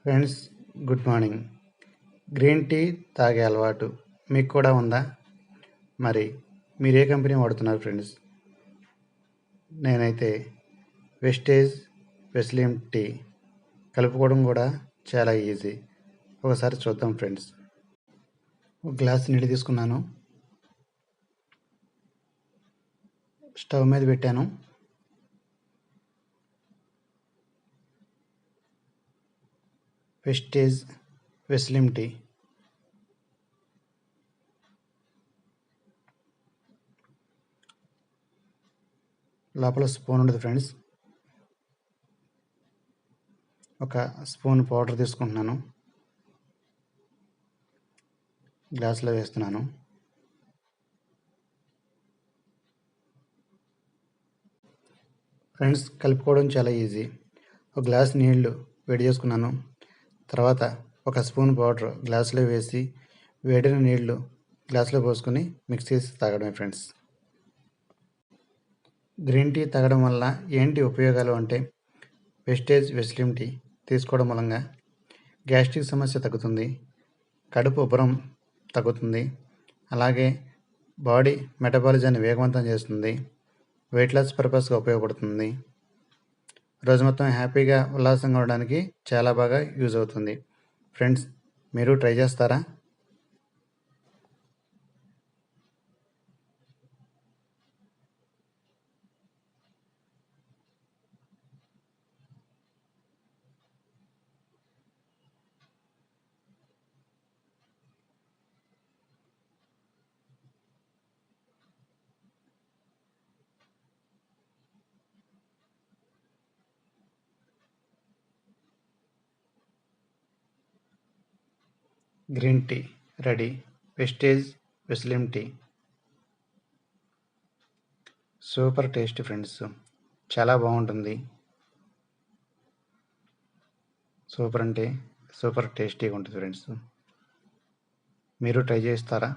Friends, good morning. Green tea తాగే అలవాటు మీకు కూడా ఉందా? మరి మీరు ఏ కంపెనీ వాడుతున్నారు ఫ్రెండ్స్? నేనైతే వెస్టేజ్ వెస్లీం టీ కలుపుకోవడం కూడా చాలా ఈజీ. ఒకసారి చూద్దాం ఫ్రెండ్స్. ఒక గ్లాస్ నీళ్ళు తీసుకున్నాను, స్టవ్ మీద పెట్టాను. వెస్టేజ్ వెస్లీం టీ లోపల స్పూన్ ఉండదు ఫ్రెండ్స్. ఒక స్పూన్ పౌడర్ తీసుకుంటున్నాను, గ్లాసులో వేస్తున్నాను. ఫ్రెండ్స్, కలుపుకోవడం చాలా ఈజీ. ఒక గ్లాస్ నీళ్లు వేడి చేసుకున్నాను. తర్వాత ఒక స్పూన్ పౌడర్ గ్లాసులో వేసి వేడిన నీళ్లు గ్లాసులో పోసుకొని మిక్స్ చేసి తాగడమే ఫ్రెండ్స్. గ్రీన్ టీ తాగడం వల్ల ఏంటి ఉపయోగాలు అంటే, వెస్టేజ్ వెస్లీం టీ తీసుకోవడం మూలంగా గ్యాస్ట్రిక్ సమస్య తగ్గుతుంది, కడుపు ఉబ్బరం తగ్గుతుంది, అలాగే బాడీ మెటబాలిజాన్ని వేగవంతం చేస్తుంది, వెయిట్ లాస్ పర్పస్గా ఉపయోగపడుతుంది, రోజు మొత్తం హ్యాపీగా ఉల్లాసంగా ఉండడానికి చాలా బాగా యూజ్ అవుతుంది. ఫ్రెండ్స్, మీరు ట్రై చేస్తారా? Green tea ready. వెస్టేజ్ వెస్లీం టీ సూపర్ టేస్ట్ ఫ్రెండ్స్, చాలా బాగుంటుంది. సూపర్ అంటే సూపర్ టేస్టీగా ఉంటుంది ఫ్రెండ్స్. మీరు ట్రై చేస్తారా?